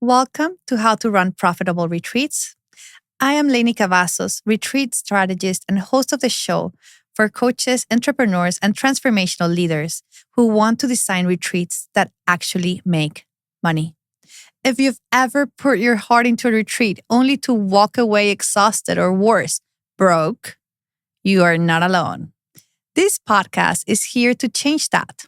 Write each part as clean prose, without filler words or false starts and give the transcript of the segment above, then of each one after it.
Welcome to How to Run Profitable Retreats. I am Lainey Cavazos, retreat strategist and host of the show for coaches, entrepreneurs, and transformational leaders who want to design retreats that actually make money. If you've ever put your heart into a retreat only to walk away exhausted or worse, broke, you are not alone. This podcast is here to change that.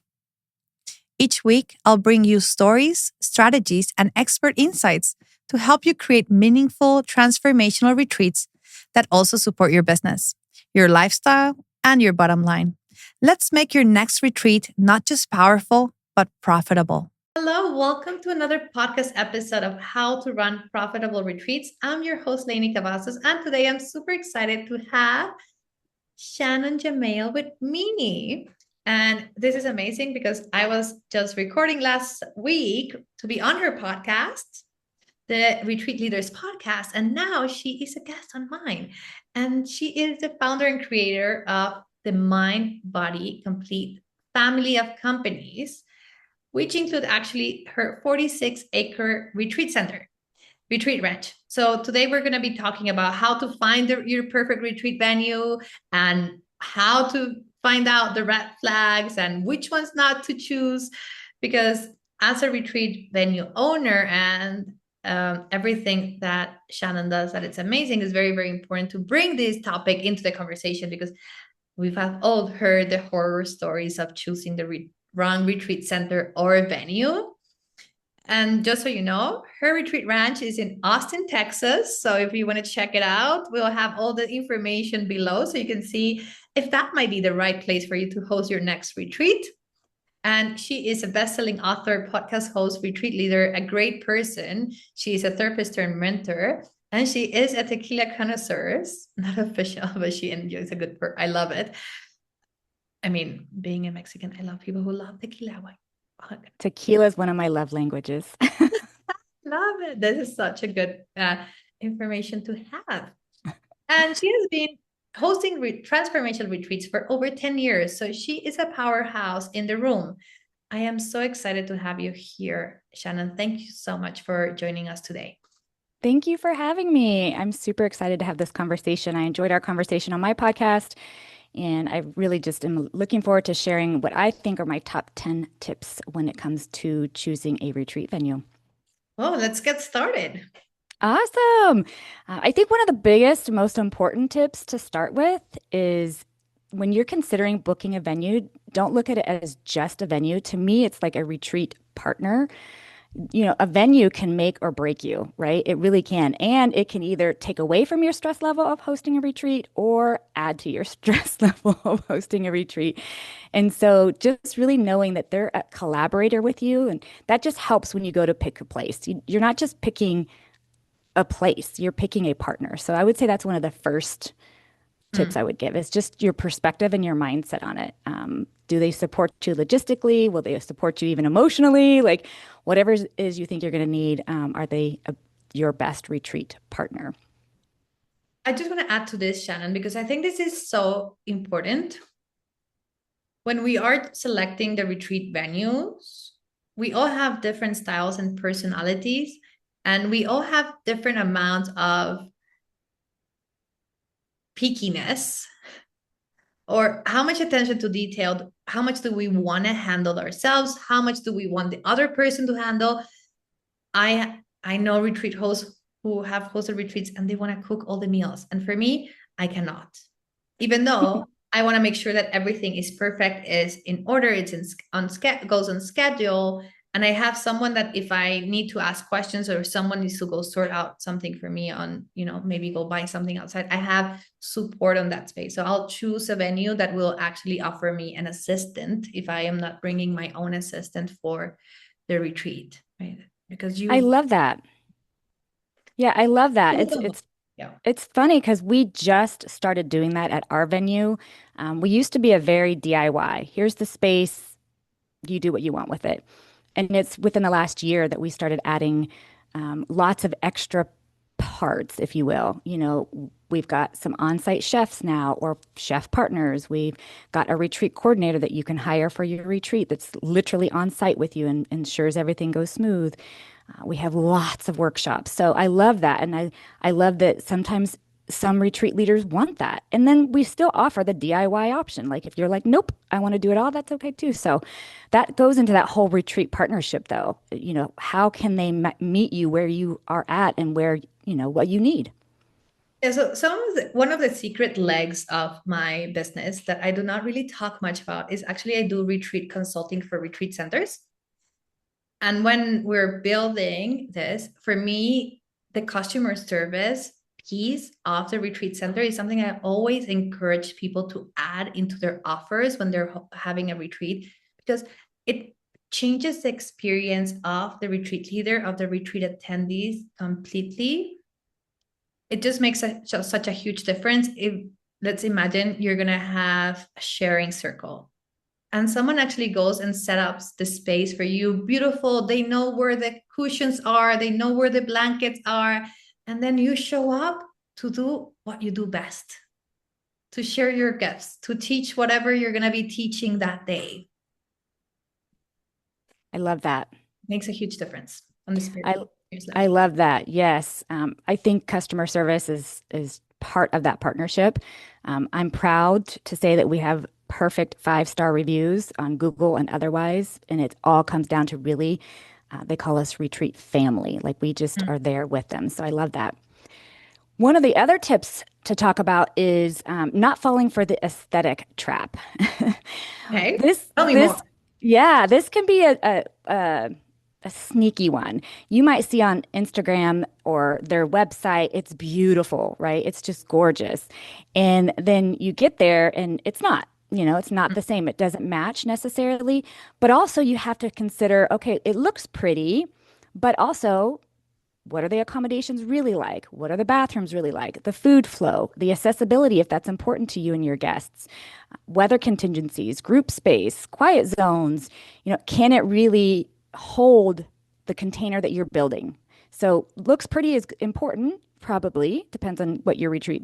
Each week, I'll bring you stories, strategies, and expert insights to help you create meaningful, transformational retreats that also support your business, your lifestyle, and your bottom line. Let's make your next retreat not just powerful, but profitable. Hello, welcome to another podcast episode of How to Run Profitable Retreats. I'm your host, Lainey Cavazos, and today I'm super excited to have Shannon Jamail with me. And this is amazing because I was just recording last week to be on her podcast, the Retreat Leaders podcast. And now she is a guest on mine. And she is the founder and creator of the Mind Body Complete family of companies, which include actually her 46-acre retreat center, retreat ranch. So today we're going to be talking about how to find your perfect retreat venue and how to find out the red flags and which ones not to choose. Because as a retreat venue owner and everything that Shannon does, that it's amazing, is very, very important to bring this topic into the conversation, because we've all heard the horror stories of choosing the wrong retreat center or venue. And just so you know, her retreat ranch is in Austin, Texas. So if you want to check it out, we'll have all the information below so you can see if that might be the right place for you to host your next retreat. And she is a best-selling author, podcast host, retreat leader, a great person. She is a therapist turned mentor, and she is a tequila connoisseur. Not official, but she enjoys a good I love it. I mean, being a Mexican, I love people who love tequila wine. Tequila is one of my love languages. Love it. This is such a good information to have. And she has been hosting transformational retreats for over 10 years. So she is a powerhouse in the room. I am so excited to have you here, Shannon. Thank you so much for joining us today. Thank you for having me. I'm super excited to have this conversation. I enjoyed our conversation on my podcast, and I really just am looking forward to sharing what I think are my top 10 tips when it comes to choosing a retreat venue. Oh, let's get started. Awesome. I think one of the biggest, most important tips to start with is when you're considering booking a venue, don't look at it as just a venue. To me, it's like a retreat partner. You know, a venue can make or break you, right? It really can. And it can either take away from your stress level of hosting a retreat or add to your stress level of hosting a retreat. And so just really knowing that they're a collaborator with you, and that just helps when you go to pick a place. You're not just picking a place, you're picking a partner. So I would say that's one of the first tips I would give, is just your perspective and your mindset on it. Do they support you logistically? Will they support you even emotionally? Like whatever it is you think you're going to need, are they your best retreat partner? I just want to add to this, Shannon, because I think this is so important. When we are selecting the retreat venues, we all have different styles and personalities, and we all have different amounts of peakiness, or how much attention to detail, how much do we want to handle ourselves, how much do we want the other person to handle. I know retreat hosts who have hosted retreats and they want to cook all the meals, and for me, I cannot, even though I want to make sure that everything is perfect, is in order, it's goes on schedule. And I have someone that if I need to ask questions or someone needs to go sort out something for me on, maybe go buy something outside, I have support on that space. So I'll choose a venue that will actually offer me an assistant if I am not bringing my own assistant for the retreat, right? Because I love that. Yeah, I love that. It's funny because we just started doing that at our venue. We used to be a very DIY. Here's the space, you do what you want with it. And it's within the last year that we started adding lots of extra parts, if you will. You know, we've got some on-site chefs now, or chef partners. We've got a retreat coordinator that you can hire for your retreat that's literally on site with you and ensures everything goes smooth. We have lots of workshops. So I love that. And I love that sometimes some retreat leaders want that. And then we still offer the DIY option. Like if you're like, nope, I want to do it all, that's okay too. So that goes into that whole retreat partnership though. How can they meet you where you are at and where, what you need? Yeah, so one of the secret legs of my business that I do not really talk much about is actually I do retreat consulting for retreat centers. And when we're building this, for me, the customer service piece of the retreat center is something I always encourage people to add into their offers when they're having a retreat, because it changes the experience of the retreat leader, of the retreat attendees completely. It just makes such a huge difference. If let's imagine you're going to have a sharing circle and someone actually goes and set up the space for you, beautiful, they know where the cushions are, they know where the blankets are, and then you show up to do what you do best, to share your gifts, to teach whatever you're going to be teaching that day. I love that. Makes a huge difference on the I spiritual I level. love that. Yes. I think customer service is part of that partnership. I'm proud to say that we have perfect 5-star reviews on Google and otherwise, and it all comes down to really, they call us retreat family. Like we just Mm. are there with them. So I love that. One of the other tips to talk about is not falling for the aesthetic trap. Okay, This, tell me this, more. yeah, this can be a sneaky one. You might see on Instagram or their website, it's beautiful, right? It's just gorgeous. And then you get there and it's not, it's not the same. It doesn't match necessarily. But also you have to consider, okay, it looks pretty, but also what are the accommodations really like? What are the bathrooms really like? The food flow, the accessibility, if that's important to you and your guests, weather contingencies, group space, quiet zones. Can it really hold the container that you're building? So, looks pretty is important, probably, depends on what your retreat,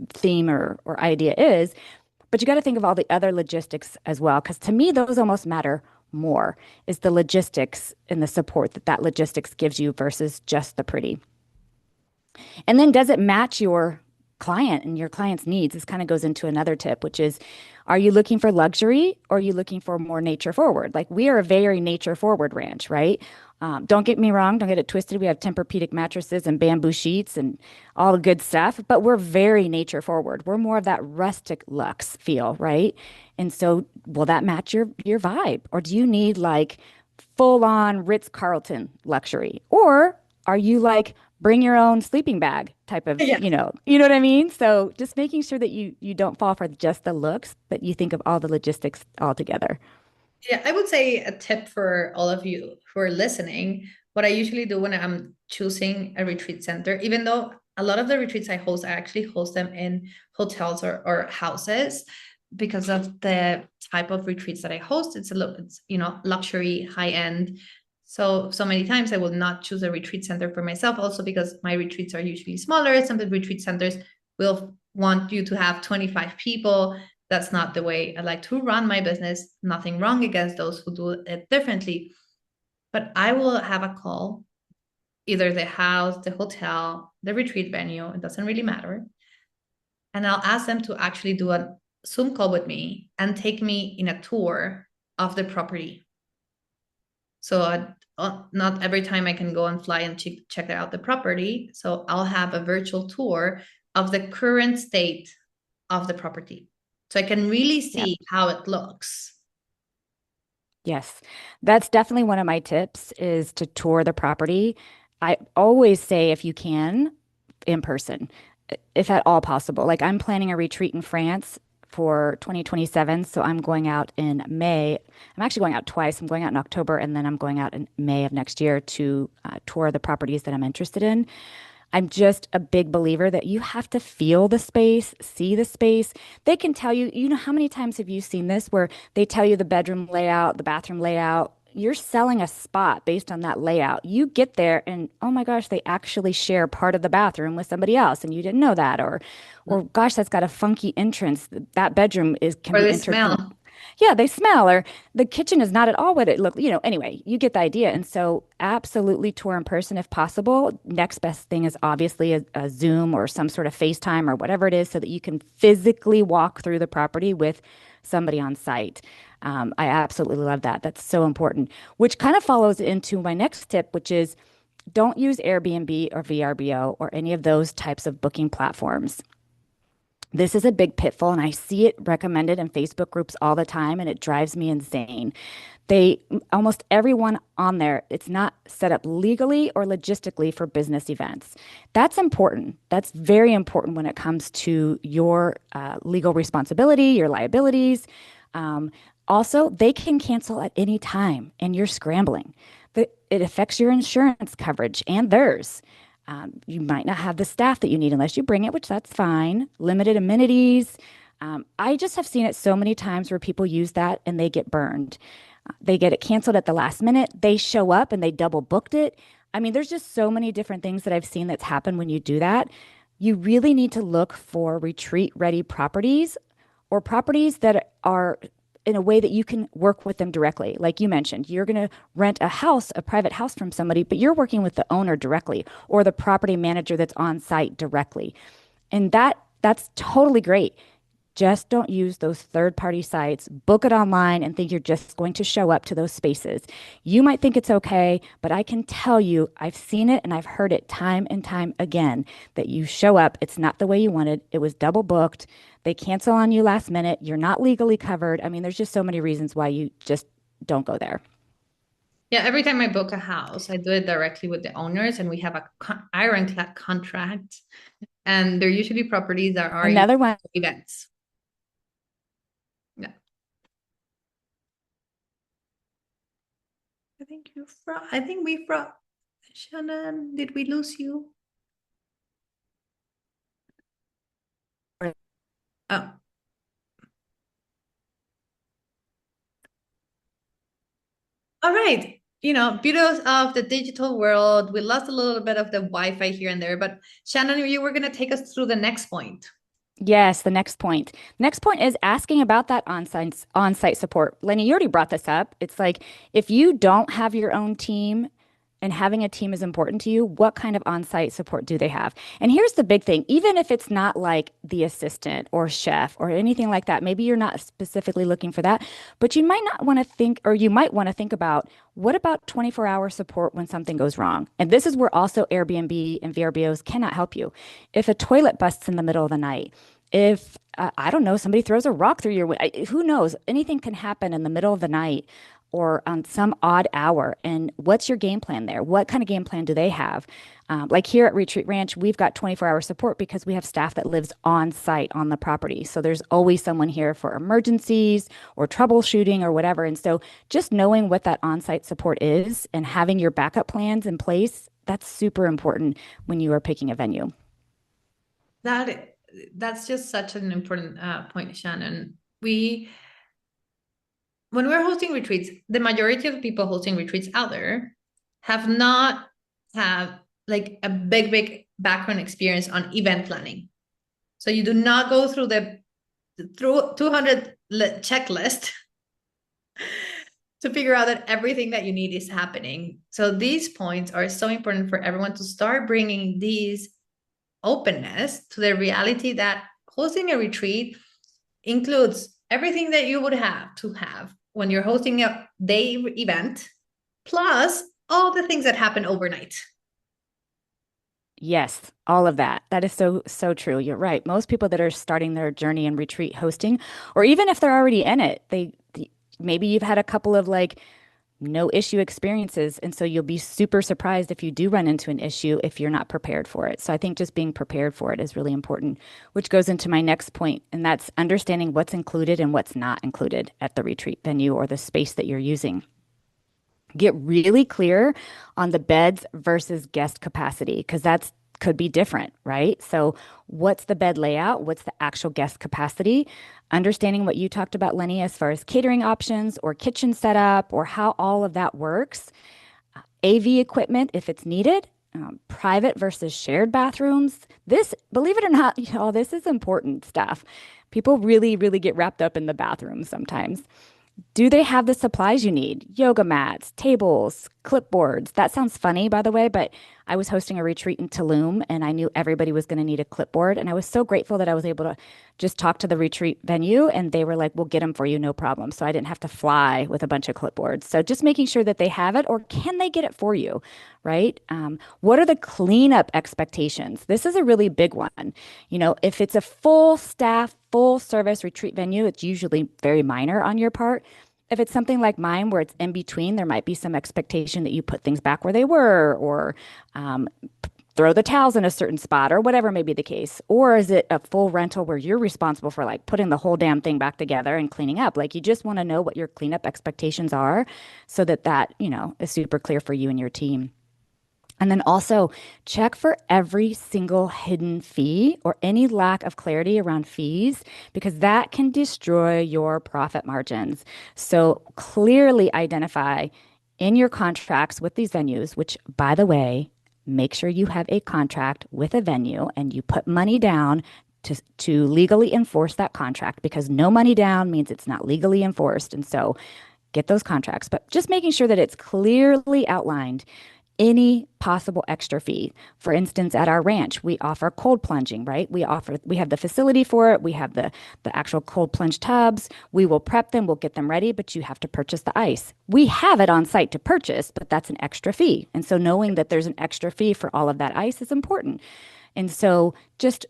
theme or idea is. But you got to think of all the other logistics as well, because to me, those almost matter more is the logistics and the support that that logistics gives you versus just the pretty. And then does it match your client and your client's needs? This kind of goes into another tip, which is, are you looking for luxury or are you looking for more nature forward? Like we are a very nature forward ranch, right? Don't get me wrong, don't get it twisted. We have Tempur-Pedic mattresses and bamboo sheets and all the good stuff, but we're very nature forward. We're more of that rustic luxe feel, right? And so, will that match your vibe, or do you need like full on Ritz-Carlton luxury, or are you like bring your own sleeping bag type of, Yeah. you know what I mean? So just making sure that you don't fall for just the looks, but you think of all the logistics all together. Yeah, I would say a tip for all of you who are listening. What I usually do when I'm choosing a retreat center, even though a lot of the retreats I host, I actually host them in hotels or houses because of the type of retreats that I host. It's luxury, high end. So many times I will not choose a retreat center for myself, also because my retreats are usually smaller. Some of the retreat centers will want you to have 25 people. That's not the way I like to run my business. Nothing wrong against those who do it differently. But I will have a call, either the house, the hotel, the retreat venue, it doesn't really matter. And I'll ask them to actually do a Zoom call with me and take me in a tour of the property. So not every time I can go and fly and check out the property. So I'll have a virtual tour of the current state of the property. So I can really Yeah. see how it looks. Yes. That's definitely one of my tips is to tour the property. I always say if you can, in person, if at all possible. Like I'm planning a retreat in France for 2027, so I'm going out in May. I'm actually going out twice. I'm going out in October and then I'm going out in May of next year to tour the properties that I'm interested in. I'm just a big believer that you have to feel the space, see the space. They can tell you, how many times have you seen this where they tell you the bedroom layout, the bathroom layout? You're selling a spot based on that layout. You get there and oh my gosh, they actually share part of the bathroom with somebody else and you didn't know that or gosh, that's got a funky entrance. That bedroom is can Or be the entered from smell. Yeah, they smell, or the kitchen is not at all what it looked, anyway, you get the idea. And so absolutely tour in person if possible. Next best thing is obviously a Zoom or some sort of FaceTime or whatever it is so that you can physically walk through the property with somebody on site. I absolutely love that. That's so important, which kind of follows into my next tip, which is don't use Airbnb or VRBO or any of those types of booking platforms. This is a big pitfall, and I see it recommended in Facebook groups all the time, and it drives me insane. They almost everyone on there, it's not set up legally or logistically for business events. That's important. That's very important when it comes to your legal responsibility, your liabilities. Um, Also, they can cancel at any time, and you're scrambling. It affects your insurance coverage and theirs. You might not have the staff that you need unless you bring it, which that's fine. Limited amenities. I just have seen it so many times where people use that and they get burned. They get it canceled at the last minute. They show up and they double booked it. I mean, there's just so many different things that I've seen that's happened when you do that. You really need to look for retreat ready properties or properties that are in a way that you can work with them directly. Like you mentioned, you're going to rent a house, a private house from somebody, but you're working with the owner directly or the property manager that's on site directly. And that's totally great. Just don't use those third party sites. Book it online and think you're just going to show up to those spaces. You might think it's okay, but I can tell you, I've seen it and I've heard it time and time again that you show up, it's not the way you wanted, it was double booked, they cancel on you last minute, you're not legally covered. I mean, there's just so many reasons why you just don't go there. Yeah, every time I book a house, I do it directly with the owners, and we have a ironclad contract. And they're usually properties that are used Another one. for events. Yeah. I think we fro. Shannon, did we lose you? Oh, all right. Beauties of the digital world. We lost a little bit of the Wi-Fi here and there, but Shannon, you were going to take us through the next point. Yes, the next point. Next point is asking about that on-site support. Lenny, you already brought this up. It's like if you don't have your own team and having a team is important to you, what kind of on-site support do they have? And here's the big thing, even if it's not like the assistant or chef or anything like that, maybe you're not specifically looking for that, but you might not want to think, or you might want to think about what about 24-hour support when something goes wrong? And this is where also Airbnb and VRBOs cannot help you. If a toilet busts in the middle of the night, if I don't know, somebody throws a rock through your window, who knows? Anything can happen in the middle of the night or on some odd hour. And what's your game plan there? What kind of game plan do they have? Like here at Retreat Ranch, we've got 24-hour support because we have staff that lives on site on the property. So there's always someone here for emergencies or troubleshooting or whatever. And so just knowing what that on-site support is and having your backup plans in place, that's super important when you are picking a venue. That's just such an important point, Shannon. When we're hosting retreats, the majority of the people hosting retreats out there have not have like a big background experience on event planning. So you do not go through the 200 checklist to figure out that everything that you need is happening. So these points are so important for everyone to start bringing these openness to the reality that hosting a retreat includes everything that you would have to have when you're hosting a day event, plus all the things that happen overnight. Yes, all of that. That is so, so true. You're right. Most people that are starting their journey in retreat hosting, or even if they're already in it, maybe you've had a couple of like no issue experiences. And so you'll be super surprised if you do run into an issue if you're not prepared for it. So I think just being prepared for it is really important, which goes into my next point, and that's understanding what's included and what's not included at the retreat venue or the space that you're using. Get really clear on the beds versus guest capacity because that's could be different, right? So, what's the bed layout? What's the actual guest capacity? Understanding what you talked about, Lenny, as far as catering options or kitchen setup or how all of that works. AV equipment, if it's needed, private versus shared bathrooms. This, believe it or not, y'all, this is important stuff. People really, really get wrapped up in the bathrooms sometimes. Do they have the supplies you need? Yoga mats, tables, clipboards. That sounds funny, by the way, but I was hosting a retreat in Tulum and I knew everybody was going to need a clipboard. And I was so grateful that I was able to just talk to the retreat venue and they were like, we'll get them for you, no problem. So I didn't have to fly with a bunch of clipboards. So just making sure that they have it or can they get it for you, right? What are the cleanup expectations? This is a really big one. If it's a full staff, full service retreat venue, it's usually very minor on your part. If it's something like mine where it's in between, there might be some expectation that you put things back where they were or um, throw the towels in a certain spot or whatever may be the case. Or is it a full rental where you're responsible for like putting the whole damn thing back together and cleaning up? Like you just want to know what your cleanup expectations are so that is super clear for you and your team. And then also check for every single hidden fee or any lack of clarity around fees, because that can destroy your profit margins. So clearly identify in your contracts with these venues, which, by the way, make sure you have a contract with a venue and you put money down to legally enforce that contract, because no money down means it's not legally enforced. And so get those contracts, but just making sure that it's clearly outlined any possible extra fee. For instance, at our ranch, we offer cold plunging, right? We have the facility for it. We have the actual cold plunge tubs. We will prep them, we'll get them ready, but you have to purchase the ice. We have it on site to purchase, but that's an extra fee. And so knowing that there's an extra fee for all of that ice is important. And so just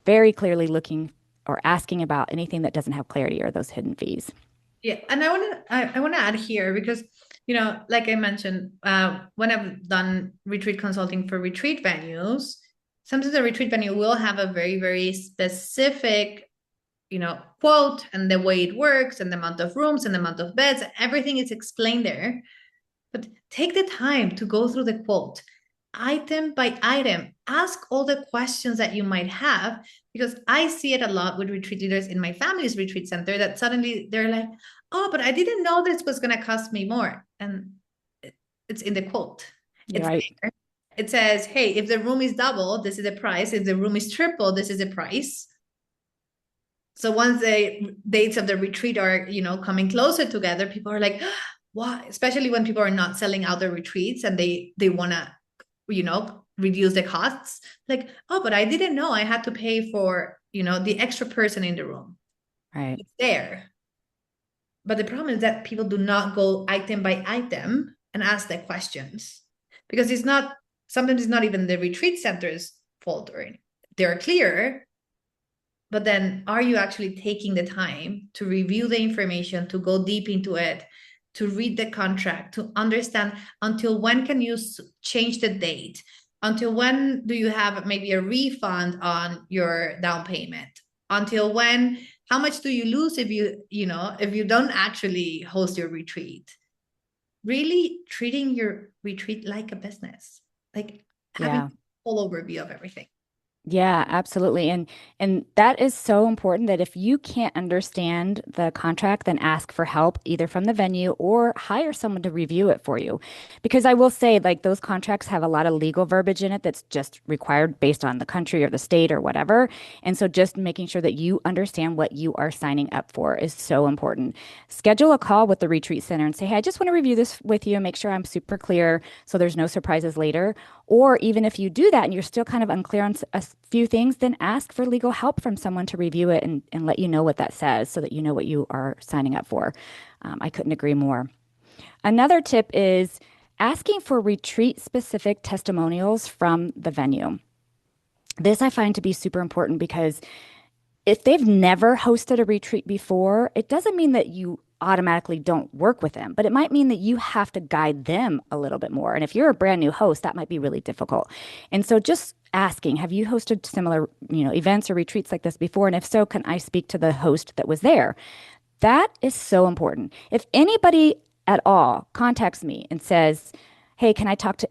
very clearly looking or asking about anything that doesn't have clarity or those hidden fees. Yeah, and I want to add here because like I mentioned, when I've done retreat consulting for retreat venues, sometimes the retreat venue will have a very, very specific, quote, and the way it works, and the amount of rooms, and the amount of beds, everything is explained there. But take the time to go through the quote, item by item. Ask all the questions that you might have, because I see it a lot with retreat leaders in my family's retreat center that suddenly they're like, oh, but I didn't know this was going to cost me more. And it's in the quote. It's Right. there. It says, hey, if the room is double, this is the price. If the room is triple, this is the price. So once the dates of the retreat are, coming closer together, people are like, why? Especially when people are not selling out their retreats and they want to, reduce the costs. Like, oh, but I didn't know I had to pay for, the extra person in the room. Right. It's there. But the problem is that people do not go item by item and ask the questions, because sometimes it's not even the retreat center's fault, or they're clear. But then are you actually taking the time to review the information, to go deep into it, to read the contract, to understand until when can you change the date? Until when do you have maybe a refund on your down payment? Until when, how much do you lose if you don't actually host your retreat? Really treating your retreat like a business, like having Yeah. a full overview of everything. Yeah, absolutely. And that is so important that if you can't understand the contract, then ask for help either from the venue or hire someone to review it for you. Because I will say, like, those contracts have a lot of legal verbiage in it that's just required based on the country or the state or whatever. And so just making sure that you understand what you are signing up for is so important. Schedule a call with the retreat center and say, hey, I just want to review this with you and make sure I'm super clear so there's no surprises later. Or even if you do that and you're still kind of unclear on a few things, then ask for legal help from someone to review it and let you know what that says so that you know what you are signing up for. I couldn't agree more. Another tip is asking for retreat specific testimonials from the venue. This I find to be super important because if they've never hosted a retreat before, it doesn't mean that you automatically don't work with them, but it might mean that you have to guide them a little bit more. And if you're a brand new host, that might be really difficult. And so just asking, have you hosted similar, events or retreats like this before? And if so, can I speak to the host that was there? That is so important. If anybody at all contacts me and says, hey, can I talk to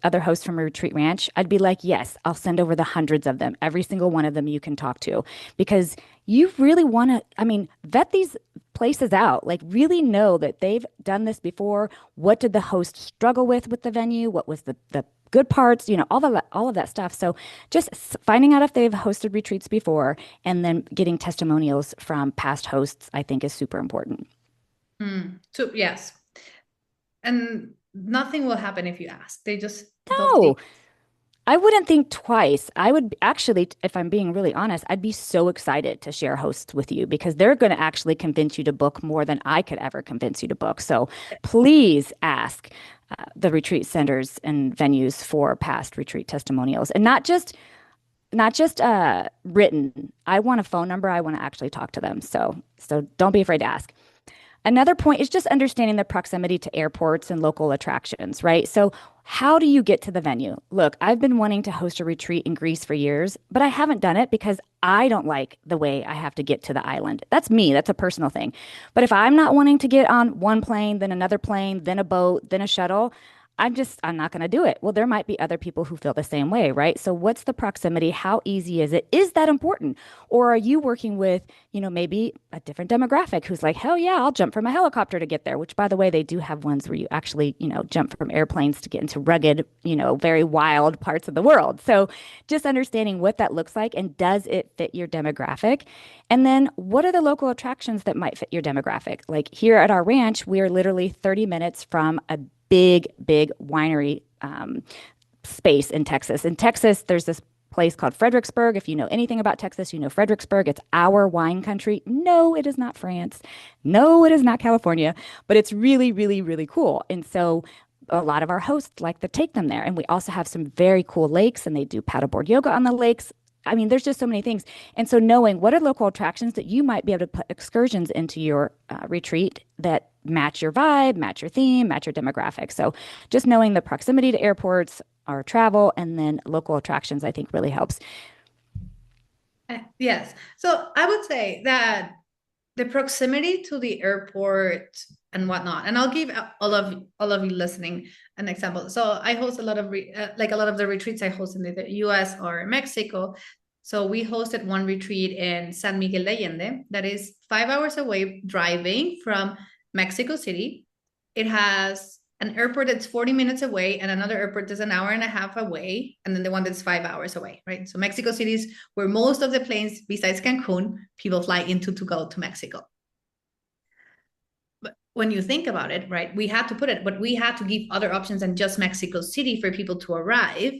other hosts from a retreat ranch? I'd be like, yes, I'll send over the hundreds of them, every single one of them you can talk to, because you really want to, vet these places out, like really know that they've done this before. What did the host struggle with the venue? What was the good parts, all of that stuff. So just finding out if they've hosted retreats before and then getting testimonials from past hosts, I think is super important. So yes, and nothing will happen if you ask. They'll No, take. I wouldn't think twice. I would actually, if I'm being really honest, I'd be so excited to share hosts with you because they're going to actually convince you to book more than I could ever convince you to book. So please ask the retreat centers and venues for past retreat testimonials, and not just written. I want a phone number. I want to actually talk to them. So don't be afraid to ask. Another point is just understanding the proximity to airports and local attractions, right? So, how do you get to the venue? Look, I've been wanting to host a retreat in Greece for years, but I haven't done it because I don't like the way I have to get to the island. That's me, that's a personal thing. But if I'm not wanting to get on one plane, then another plane, then a boat, then a shuttle, I'm not going to do it. Well, there might be other people who feel the same way, right? So what's the proximity? How easy is it? Is that important? Or are you working with, maybe a different demographic who's like, hell yeah, I'll jump from a helicopter to get there, which by the way, they do have ones where you actually, jump from airplanes to get into rugged, very wild parts of the world. So just understanding what that looks like and does it fit your demographic? And then what are the local attractions that might fit your demographic? Like here at our ranch, we are literally 30 minutes from a big winery space in Texas. In Texas, there's this place called Fredericksburg. If you know anything about Texas, you know Fredericksburg. It's our wine country. No, it is not France. No, it is not California, but it's really, really, really cool. And so a lot of our hosts like to take them there. And we also have some very cool lakes, and they do paddleboard yoga on the lakes. I mean, there's just so many things. And so knowing what are local attractions that you might be able to put excursions into your retreat that match your vibe, match your theme, match your demographic. So just knowing the proximity to airports or travel and then local attractions, I think really helps. Yes. So I would say that the proximity to the airport and whatnot, and I'll give all of you listening an example. So I host a lot of like a lot of the retreats I host in the U.S. or Mexico. So we hosted one retreat in San Miguel de Allende that is 5 hours away driving from Mexico City. It has an airport that's 40 minutes away and another airport that's an hour and a half away, and then the one that's 5 hours away, right? So Mexico City is where most of the planes besides Cancun people fly into to go to Mexico. But when you think about it, right, we had to put it, but we had to give other options than just Mexico City for people to arrive.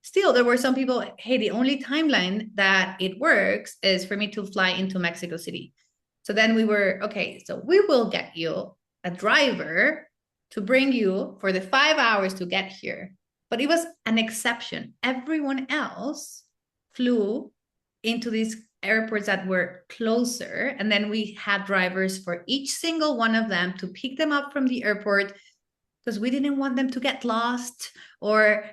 Still, there were some people, hey, the only timeline that it works is for me to fly into Mexico City. So then we were, okay, so we will get you a driver to bring you for the 5 hours to get here. But it was an exception. Everyone else flew into these airports that were closer. And then we had drivers for each single one of them to pick them up from the airport because we didn't want them to get lost or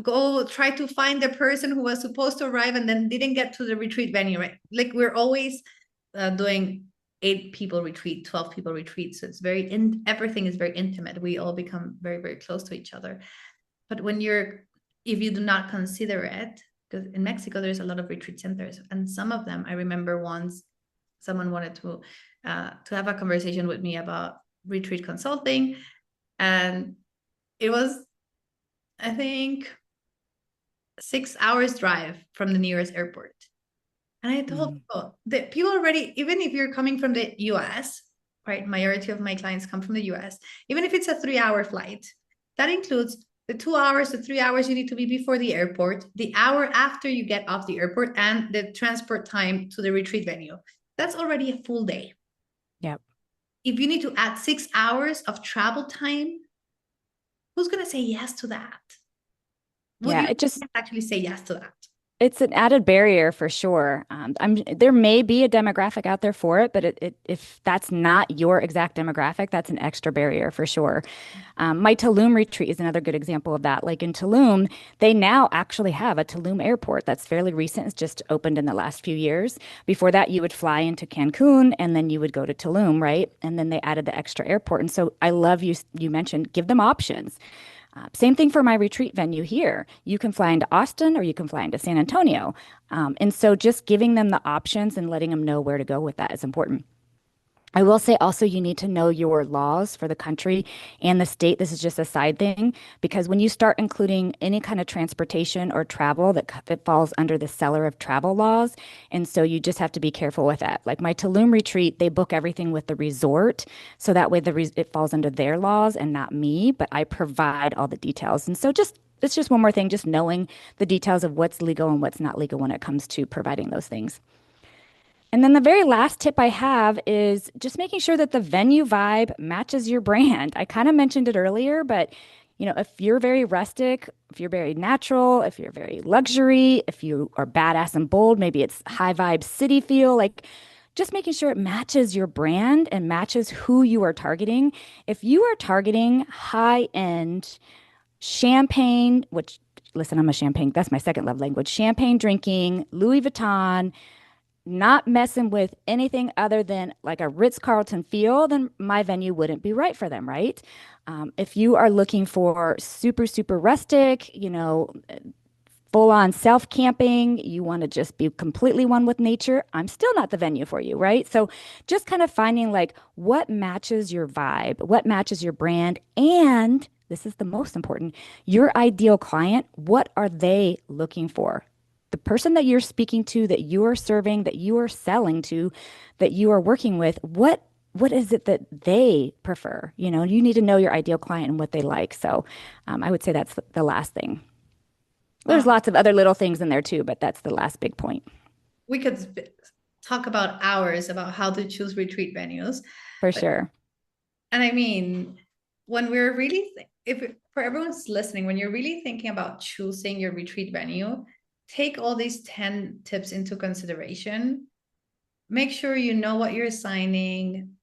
go try to find the person who was supposed to arrive and then didn't get to the retreat venue, right? Like we're always doing 8 people retreat, 12 people retreat. So it's everything is very intimate. We all become very, very close to each other. But if you do not consider it, because in Mexico, there's a lot of retreat centers. And some of them, I remember once someone wanted to have a conversation with me about retreat consulting. And it was, I think, 6 hours drive from the nearest airport. And I told people that people already, even if you're coming from the US, right? Majority of my clients come from the US, even if it's a 3-hour flight, that includes the 2 hours to 3 hours you need to be before the airport, the hour after you get off the airport, and the transport time to the retreat venue. That's already a full day. Yep. If you need to add 6 hours of travel time, who's going to say yes to that? Would Yeah, you it just actually say yes to that? it's an added barrier for sure. There may be a demographic out there for it, but if that's not your exact demographic, that's an extra barrier for sure. My Tulum retreat is another good example of that. Like in Tulum, they now actually have a Tulum airport that's fairly recent. It's just opened in the last few years. Before that, you would fly into Cancun and then you would go to Tulum, right? And then they added the extra airport. And so I love you mentioned give them options. Same thing for my retreat venue here. You can fly into Austin or you can fly into San Antonio. And so just giving them the options and letting them know where to go with that is important. I will say also you need to know your laws for the country and the state. This is just a side thing because when you start including any kind of transportation or travel that falls under the seller of travel laws, and so you just have to be careful with that. Like my Tulum retreat, they book everything with the resort, so that way it falls under their laws and not me, but I provide all the details. And so just it's just one more thing, just knowing the details of what's legal and what's not legal when it comes to providing those things. And then the very last tip I have is just making sure that the venue vibe matches your brand. I kind of mentioned it earlier, but if you're very rustic, if you're very natural, if you're very luxury, if you are badass and bold, maybe it's high vibe city feel, like just making sure it matches your brand and matches who you are targeting. If you are targeting high end champagne, which listen, I'm a champagne, that's my second love language, champagne drinking, Louis Vuitton, not messing with anything other than like a Ritz-Carlton feel, then my venue wouldn't be right for them, right? If you are looking for super, super rustic, full on self camping, you want to just be completely one with nature, I'm still not the venue for you, right? So just kind of finding like what matches your vibe, what matches your brand, and this is the most important, your ideal client, what are they looking for? The person that you're speaking to, that you are serving, that you are selling to, that you are working with, what is it that they prefer? You need to know your ideal client and what they like. So I would say that's the last thing. There's Wow. lots of other little things in there too, but that's the last big point We could talk about hours about how to choose retreat venues. for But, sure. and I mean, when we're really, if for everyone's listening, when you're really thinking about choosing your retreat venue, take all these 10 tips into consideration. Make sure you know what you're signing.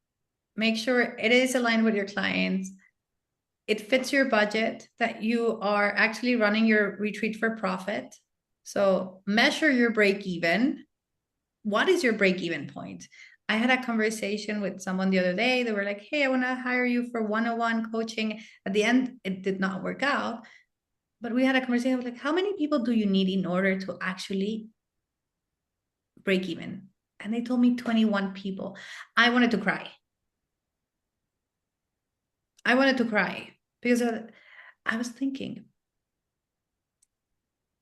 Make sure it is aligned with your clients. It fits your budget, that you are actually running your retreat for profit. So measure your break even. What is your break even point? I had a conversation with someone the other day. They were like, hey, I want to hire you for one-on-one coaching. At the end, it did not work out. But we had a conversation with like, how many people do you need in order to actually break even? And they told me 21 people. I wanted to cry. I wanted to cry because I was thinking,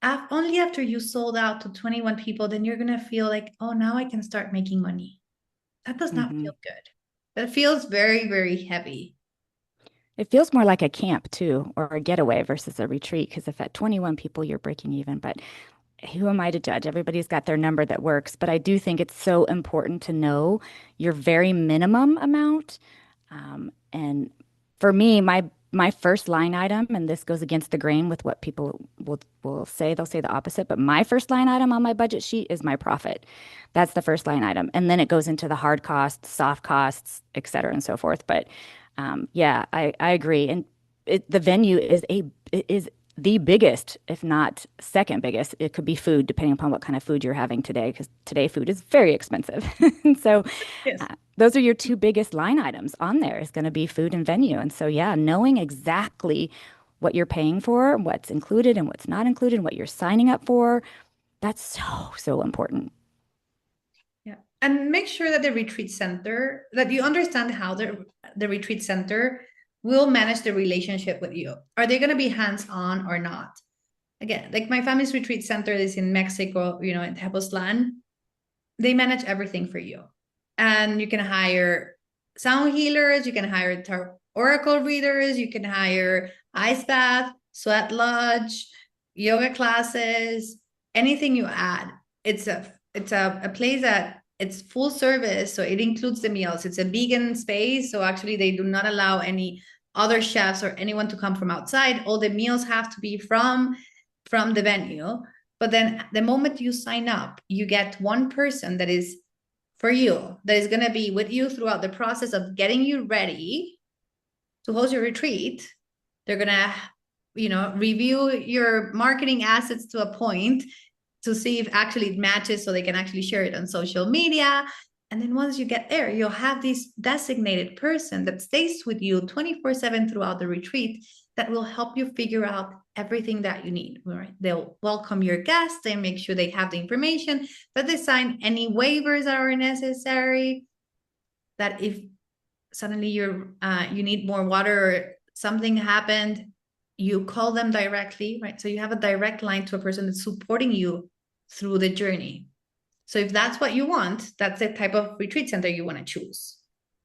only after you sold out to 21 people, then you're going to feel like, oh, now I can start making money. That does not Hmm. feel good. That feels very, very heavy. It feels more like a camp too, or a getaway versus a retreat. Because if at 21 people you're breaking even, but who am I to judge? Everybody's got their number that works. But I do think it's so important to know your very minimum amount. And for me, my first line item, and this goes against the grain with what people will say, they'll say the opposite, but my first line item on my budget sheet is my profit. That's the first line item. And then it goes into the hard costs, soft costs, et cetera, and so forth. But yeah, I agree. And the venue is the biggest, if not second biggest. It could be food, depending upon what kind of food you're having today, because today food is very expensive. And so Yes. those are your two biggest line items on there is going to be food and venue. And so, yeah, knowing exactly what you're paying for, what's included and what's not included, and what you're signing up for, that's so, so important. Yeah. And make sure that the retreat center, that you understand how the retreat center will manage the relationship with you. Are they going to be hands-on or not? Again, like my family's retreat center is in Mexico, in Tepoztlan. They manage everything for you. And you can hire sound healers, you can hire oracle readers, you can hire ice bath, sweat lodge, yoga classes, anything you add. It's a place that it's full service, so it includes the meals. It's a vegan space, so actually they do not allow any other chefs or anyone to come from outside. All the meals have to be from the venue. But then the moment you sign up, you get one person that is for you, that is going to be with you throughout the process of getting you ready to host your retreat. They're going to, review your marketing assets to a point to see if actually it matches so they can actually share it on social media. And then once you get there, you'll have this designated person that stays with you 24/7 throughout the retreat that will help you figure out everything that you need. Right? They'll welcome your guests and make sure they have the information, that they sign any waivers that are necessary. that if suddenly you need more water or something happened, you call them directly, right? So you have a direct line to a person that's supporting you through the journey. So if that's what you want, that's the type of retreat center you want to choose.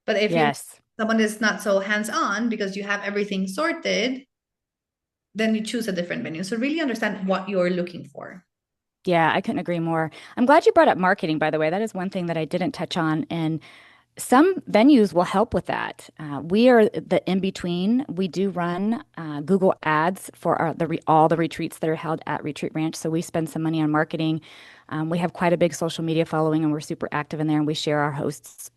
But if you Yes. someone is not so hands-on because you have everything sorted, then you choose a different venue. So really understand what you're looking for. Yeah, I couldn't agree more. I'm glad you brought up marketing, by the way. That is one thing that I didn't touch on. And some venues will help with that. We are the in between. We do run Google Ads for all the retreats that are held at Retreat Ranch. So we spend some money on marketing. We have quite a big social media following, and we're super active in there. And we share our hosts'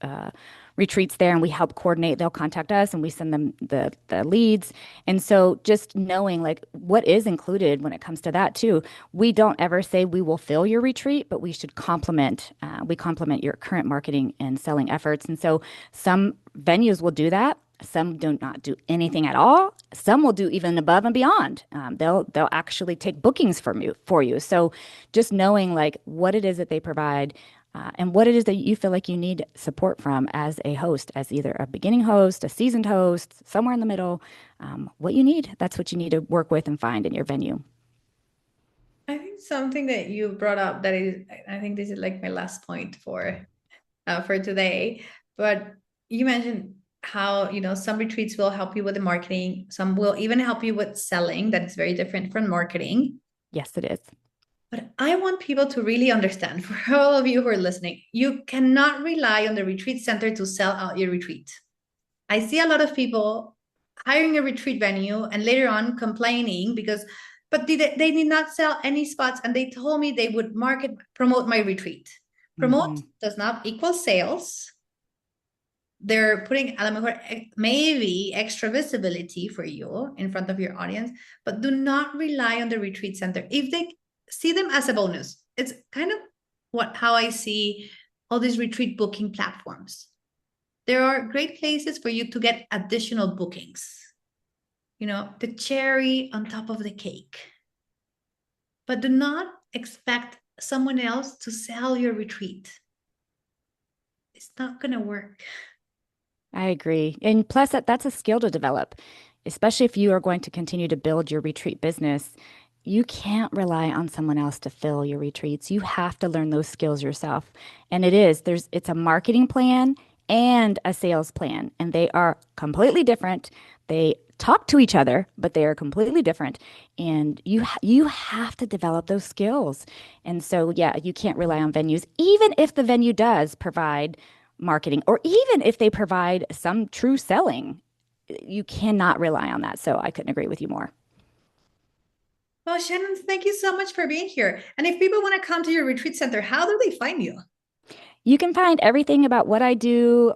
retreats there, and we help coordinate. They'll contact us, and we send them the leads. And so, just knowing like what is included when it comes to that too. We don't ever say we will fill your retreat, but we should complement. We complement your current marketing and selling efforts. And so, some venues will do that. Some do not do anything at all. Some will do even above and beyond. They'll actually take bookings for you. So just knowing like what it is that they provide and what it is that you feel like you need support from as a host, as either a beginning host, a seasoned host, somewhere in the middle, what you need. That's what you need to work with and find in your venue. I think something that you brought up that is, I think this is like my last point for today, but you mentioned how, some retreats will help you with the marketing, some will even help you with selling. That is very different from marketing. Yes, it is. But I want people to really understand, for all of you who are listening, you cannot rely on the retreat center to sell out your retreat. I see a lot of people hiring a retreat venue and later on complaining because, but they did not sell any spots and they told me they would promote my retreat. Promote Hmm. does not equal sales. They're putting a lo mejor maybe extra visibility for you in front of your audience, but do not rely on the retreat center. If they see them as a bonus, it's kind of how I see all these retreat booking platforms. There are great places for you to get additional bookings, the cherry on top of the cake. But do not expect someone else to sell your retreat. It's not going to work. I agree. And plus, that's a skill to develop, especially if you are going to continue to build your retreat business. You can't rely on someone else to fill your retreats. You have to learn those skills yourself. And it's a marketing plan and a sales plan, and they are completely different. They talk to each other, but they are completely different. And you have to develop those skills. And so, yeah, you can't rely on venues, even if the venue does provide marketing, or even if they provide some true selling, you cannot rely on that. So I couldn't agree with you more. Well, Shannon, thank you so much for being here. And if people want to come to your retreat center, how do they find you? You can find everything about what I do,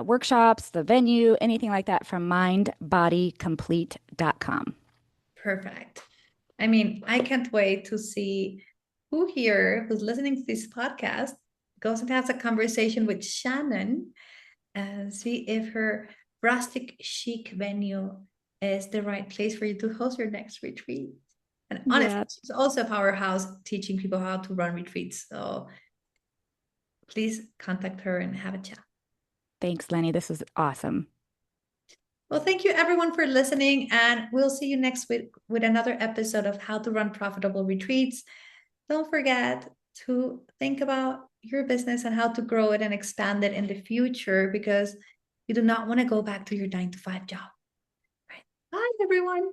workshops, the venue, anything like that from mindbodycomplete.com. Perfect. I mean, I can't wait to see who here who's listening to this podcast goes and has a conversation with Shannon and see if her rustic chic venue is the right place for you to host your next retreat. And honestly, Yeah. she's also a powerhouse teaching people how to run retreats. So please contact her and have a chat. Thanks, Lenny. This was awesome. Well, thank you everyone for listening, and we'll see you next week with another episode of How to Run Profitable Retreats. Don't forget to think about your business and how to grow it and expand it in the future because you do not want to go back to your 9 to 5 job. Right. Bye, everyone.